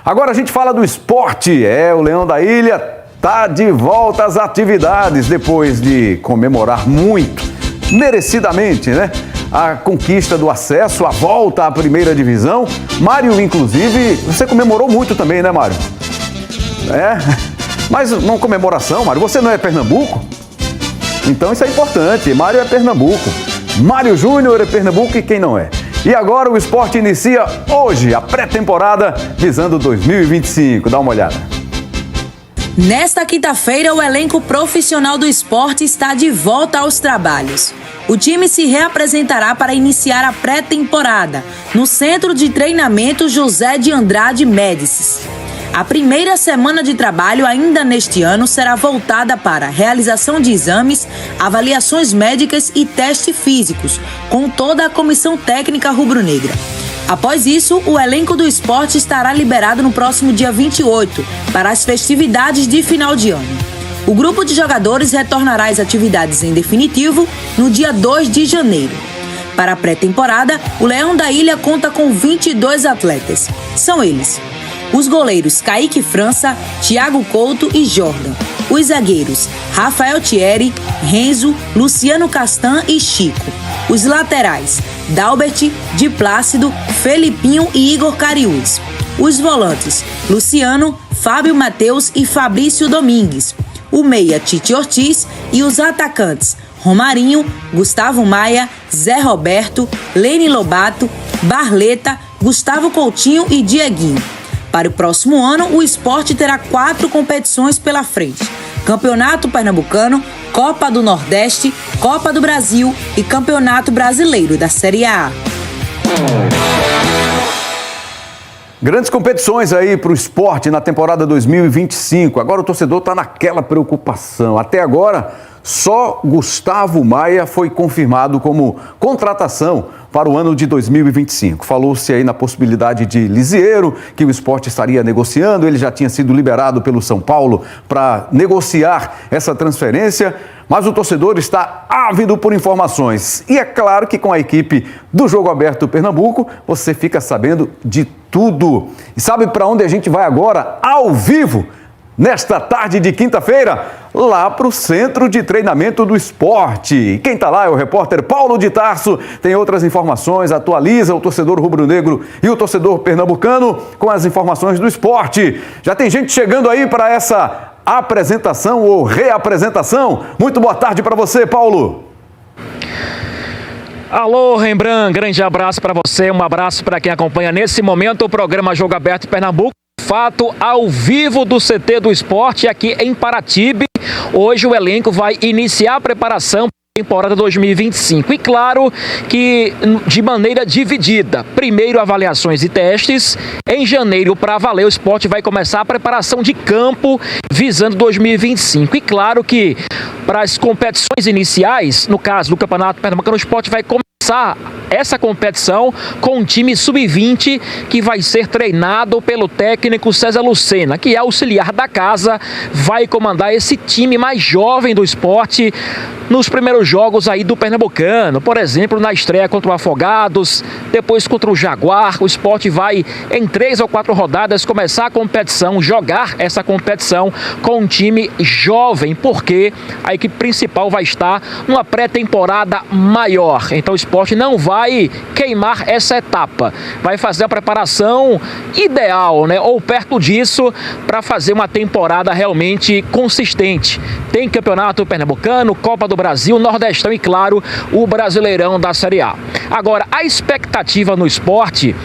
Agora a gente fala do esporte. O Leão da Ilha tá de volta às atividades depois de comemorar muito, merecidamente, né? A conquista do acesso, a volta à primeira divisão. Mário, inclusive, você comemorou muito também, né, Mário? Mas uma comemoração, Mário, você não é Pernambuco? Então isso é importante, Mário é Pernambuco. Mário Júnior é Pernambuco e quem não é? E agora o esporte inicia hoje a pré-temporada visando 2025. Dá uma olhada. Nesta quinta-feira, o elenco profissional do esporte está de volta aos trabalhos. O time se reapresentará para iniciar a pré-temporada no Centro de Treinamento José de Andrade Médicis. A primeira semana de trabalho ainda neste ano será voltada para realização de exames, avaliações médicas e testes físicos, com toda a comissão técnica rubro-negra. Após isso, o elenco do esporte estará liberado no próximo dia 28 para as festividades de final de ano. O grupo de jogadores retornará às atividades em definitivo no dia 2 de janeiro. Para a pré-temporada, o Leão da Ilha conta com 22 atletas. São eles: os goleiros Kaique França, Thiago Couto e Jordan. Os zagueiros Rafael Thierry, Renzo, Luciano Castan e Chico. Os laterais Dalbert, Di Plácido, Felipinho e Igor Cariús. Os volantes Luciano, Fábio Matheus e Fabrício Domingues. O meia Tite Ortiz e os atacantes Romarinho, Gustavo Maia, Zé Roberto, Lene Lobato, Barleta, Gustavo Coutinho e Dieguinho. Para o próximo ano, o esporte terá 4 competições pela frente: Campeonato Pernambucano, Copa do Nordeste, Copa do Brasil e Campeonato Brasileiro da Série A. Grandes competições aí para o esporte na temporada 2025. Agora o torcedor está naquela preocupação. Até agora, só Gustavo Maia foi confirmado como contratação para o ano de 2025. Falou-se aí na possibilidade de Lisieiro, que o esporte estaria negociando. Ele já tinha sido liberado pelo São Paulo para negociar essa transferência. Mas o torcedor está ávido por informações. E é claro que com a equipe do Jogo Aberto Pernambuco, você fica sabendo de tudo. E sabe para onde a gente vai agora, ao vivo, nesta tarde de quinta-feira? Lá para o Centro de Treinamento do Esporte. Quem está lá é o repórter Paulo de Tarso. Tem outras informações, atualiza o torcedor rubro-negro e o torcedor pernambucano com as informações do esporte. Já tem gente chegando aí para essa apresentação ou reapresentação. Muito boa tarde para você, Paulo. Alô, Rembrandt, grande abraço para você, um abraço para quem acompanha nesse momento o programa Jogo Aberto Pernambuco. Fato ao vivo do CT do Esporte aqui em Paratibe. Hoje o elenco vai iniciar a preparação para a temporada 2025. E claro que de maneira dividida. Primeiro avaliações e testes. Em janeiro, para valer, o esporte vai começar a preparação de campo visando 2025. E claro que para as competições iniciais, no caso do Campeonato Pernambucano, o esporte vai começar essa competição com um time sub-20 que vai ser treinado pelo técnico César Lucena, que é auxiliar da casa, vai comandar esse time mais jovem do esporte nos primeiros jogos aí do Pernambucano. Por exemplo, na estreia contra o Afogados, depois contra o Jaguar, o esporte vai em 3 ou 4 rodadas começar a competição, jogar essa competição com um time jovem, porque a equipe principal vai estar numa pré-temporada maior. Então o esporte não vai queimar essa etapa, vai fazer a preparação ideal, né? Ou perto disso, para fazer uma temporada realmente consistente. Tem Campeonato Pernambucano, Copa do Brasil, Nordestão e, claro, o Brasileirão da Série A. Agora, a expectativa no esporte...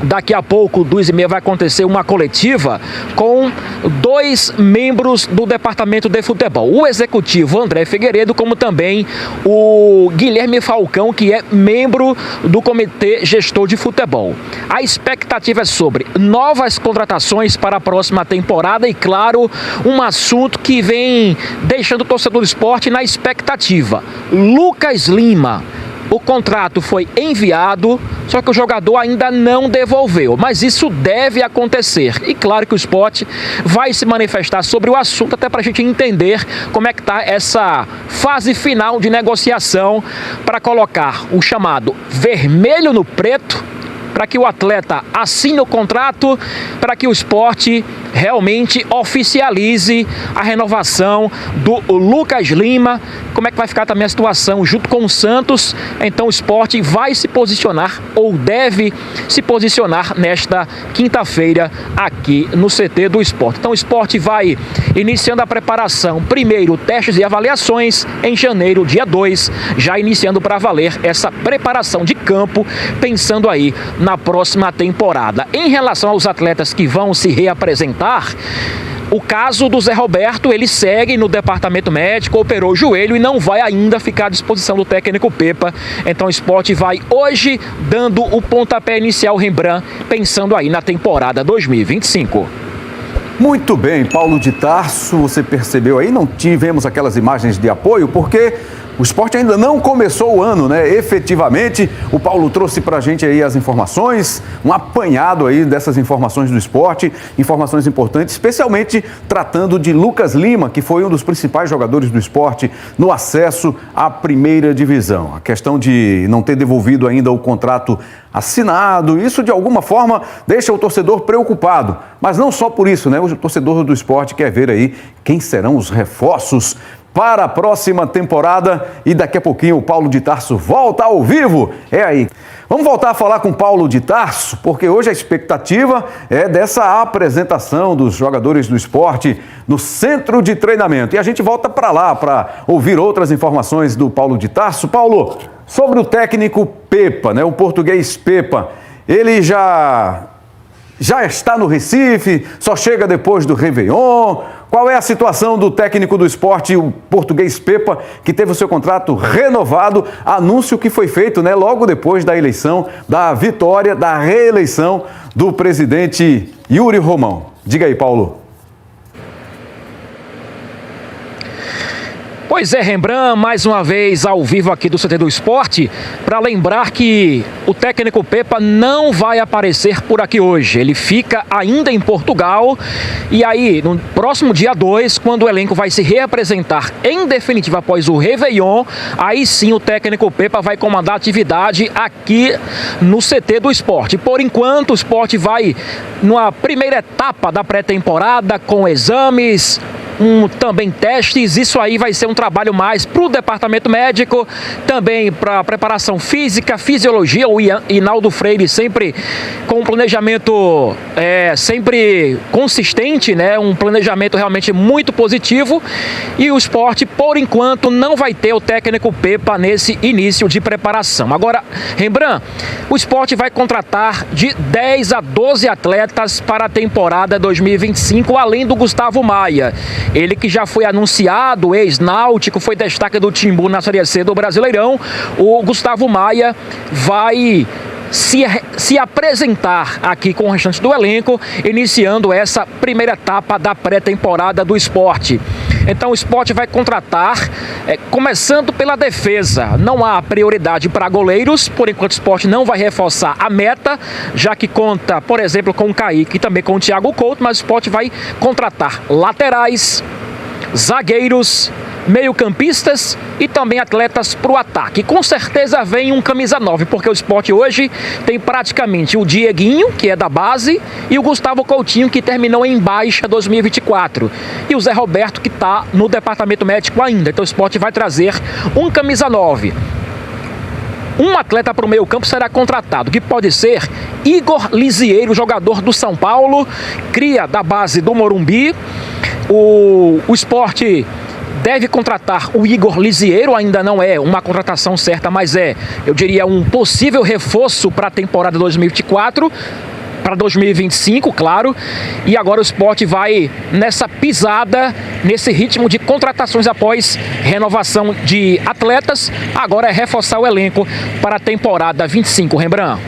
Daqui a pouco, 2h30, vai acontecer uma coletiva com 2 membros do departamento de futebol. O executivo André Figueiredo, como também o Guilherme Falcão, que é membro do comitê gestor de futebol. A expectativa é sobre novas contratações para a próxima temporada e, claro, um assunto que vem deixando o torcedor do esporte na expectativa. Lucas Lima. O contrato foi enviado, só que o jogador ainda não devolveu. Mas isso deve acontecer. E claro que o esporte vai se manifestar sobre o assunto, até para a gente entender como é que está essa fase final de negociação para colocar o chamado vermelho no preto para que o atleta assine o contrato, para que o esporte realmente oficialize a renovação do Lucas Lima. Como é que vai ficar também a situação junto com o Santos? Então o esporte vai se posicionar, ou deve se posicionar, nesta quinta-feira aqui no CT do esporte. Então o esporte vai iniciando a preparação, primeiro testes e avaliações em janeiro, dia 2, já iniciando para valer essa preparação de campo, pensando aí na próxima temporada. Em relação aos atletas que vão se reapresentar, o caso do Zé Roberto, ele segue no departamento médico, operou o joelho e não vai ainda ficar à disposição do técnico Pepa. Então o esporte vai hoje dando o pontapé inicial, Rembrandt, pensando aí na temporada 2025. Muito bem, Paulo de Tarso, você percebeu aí, não tivemos aquelas imagens de apoio porque o esporte ainda não começou o ano, né? Efetivamente, o Paulo trouxe pra gente aí as informações, um apanhado aí dessas informações do esporte, informações importantes, especialmente tratando de Lucas Lima, que foi um dos principais jogadores do esporte no acesso à primeira divisão. A questão de não ter devolvido ainda o contrato assinado, isso de alguma forma deixa o torcedor preocupado. Mas não só por isso, né? O torcedor do esporte quer ver aí quem serão os reforços para a próxima temporada, e daqui a pouquinho o Paulo de Tarso volta ao vivo. É aí. Vamos voltar a falar com o Paulo de Tarso, porque hoje a expectativa é dessa apresentação dos jogadores do esporte no centro de treinamento. E a gente volta para lá para ouvir outras informações do Paulo de Tarso. Paulo, sobre o técnico Pepa, né? O português Pepa, ele já está no Recife, só chega depois do Réveillon. Qual é a situação do técnico do esporte, o português Pepa, que teve o seu contrato renovado? Anúncio que foi feito, né, logo depois da eleição, da vitória, da reeleição do presidente Yuri Romão. Diga aí, Paulo. Pois é, Rembrandt, mais uma vez ao vivo aqui do CT do Esporte, para lembrar que o técnico Pepa não vai aparecer por aqui hoje. Ele fica ainda em Portugal e aí, no próximo dia 2, quando o elenco vai se reapresentar em definitivo após o Réveillon, aí sim o técnico Pepa vai comandar a atividade aqui no CT do Esporte. Por enquanto, o esporte vai numa primeira etapa da pré-temporada com exames, também testes. Isso aí vai ser um trabalho mais para o departamento médico, também para preparação física, fisiologia. O Hinaldo Freire sempre com um planejamento sempre consistente, né? Um planejamento realmente muito positivo. E o esporte, por enquanto, não vai ter o técnico Pepa nesse início de preparação. Agora, Rembrandt, o esporte vai contratar de 10 a 12 atletas para a temporada 2025, além do Gustavo Maia. Ele que já foi anunciado, ex-náutico, foi destaque do Timbu na Série C do Brasileirão. O Gustavo Maia vai se apresentar aqui com o restante do elenco, iniciando essa primeira etapa da pré-temporada do esporte. Então o esporte vai contratar, começando pela defesa. Não há prioridade para goleiros, por enquanto o esporte não vai reforçar a meta, já que conta, por exemplo, com o Kaique e também com o Thiago Couto, mas o esporte vai contratar laterais, zagueiros, meio-campistas e também atletas para o ataque. Com certeza vem um camisa 9, porque o esporte hoje tem praticamente o Dieguinho, que é da base, e o Gustavo Coutinho, que terminou em baixa 2024. E o Zé Roberto, que está no departamento médico ainda. Então o esporte vai trazer um camisa 9. Um atleta para o meio-campo será contratado, que pode ser Igor Lisieiro, jogador do São Paulo, cria da base do Morumbi. O esporte deve contratar o Igor Lisieiro, ainda não é uma contratação certa, mas eu diria, um possível reforço para a temporada 2024, para 2025, claro. E agora o esporte vai nessa pisada, nesse ritmo de contratações após renovação de atletas. Agora é reforçar o elenco para a temporada 25, Rembrandt.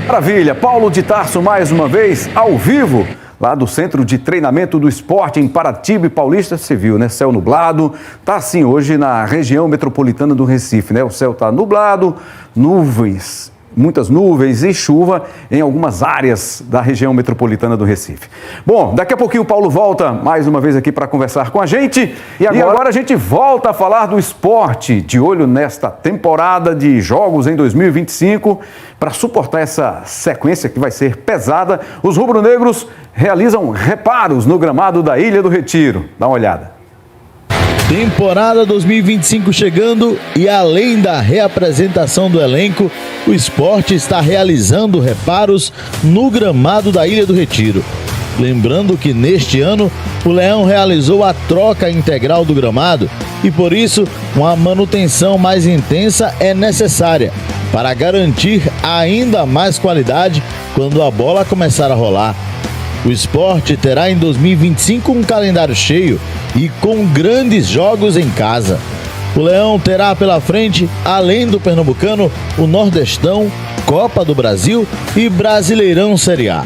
Maravilha, Paulo de Tarso mais uma vez, ao vivo, lá do Centro de Treinamento do Esporte em Paratyba Paulista. Você viu, né? Céu nublado. Tá assim hoje na região metropolitana do Recife, né? O céu tá nublado, nuvens muitas nuvens e chuva em algumas áreas da região metropolitana do Recife. Bom, daqui a pouquinho o Paulo volta mais uma vez aqui para conversar com a gente. E agora a gente volta a falar do esporte, de olho nesta temporada de jogos em 2025. Para suportar essa sequência que vai ser pesada, os rubro-negros realizam reparos no gramado da Ilha do Retiro. Dá uma olhada. Temporada 2025 chegando e além da reapresentação do elenco, o esporte está realizando reparos no gramado da Ilha do Retiro. Lembrando que neste ano o Leão realizou a troca integral do gramado e por isso uma manutenção mais intensa é necessária para garantir ainda mais qualidade quando a bola começar a rolar. O esporte terá em 2025 um calendário cheio e com grandes jogos em casa. O Leão terá pela frente, além do Pernambucano, o Nordestão, Copa do Brasil e Brasileirão Série A.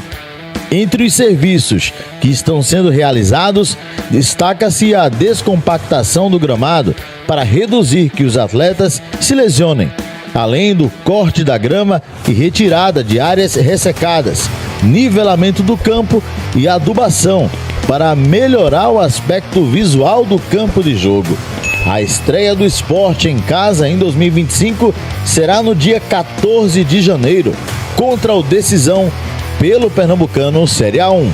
Entre os serviços que estão sendo realizados, destaca-se a descompactação do gramado para reduzir que os atletas se lesionem, além do corte da grama e retirada de áreas ressecadas, nivelamento do campo e adubação para melhorar o aspecto visual do campo de jogo. A estreia do esporte em casa em 2025 será no dia 14 de janeiro, contra o Decisão pelo Pernambucano Série A1.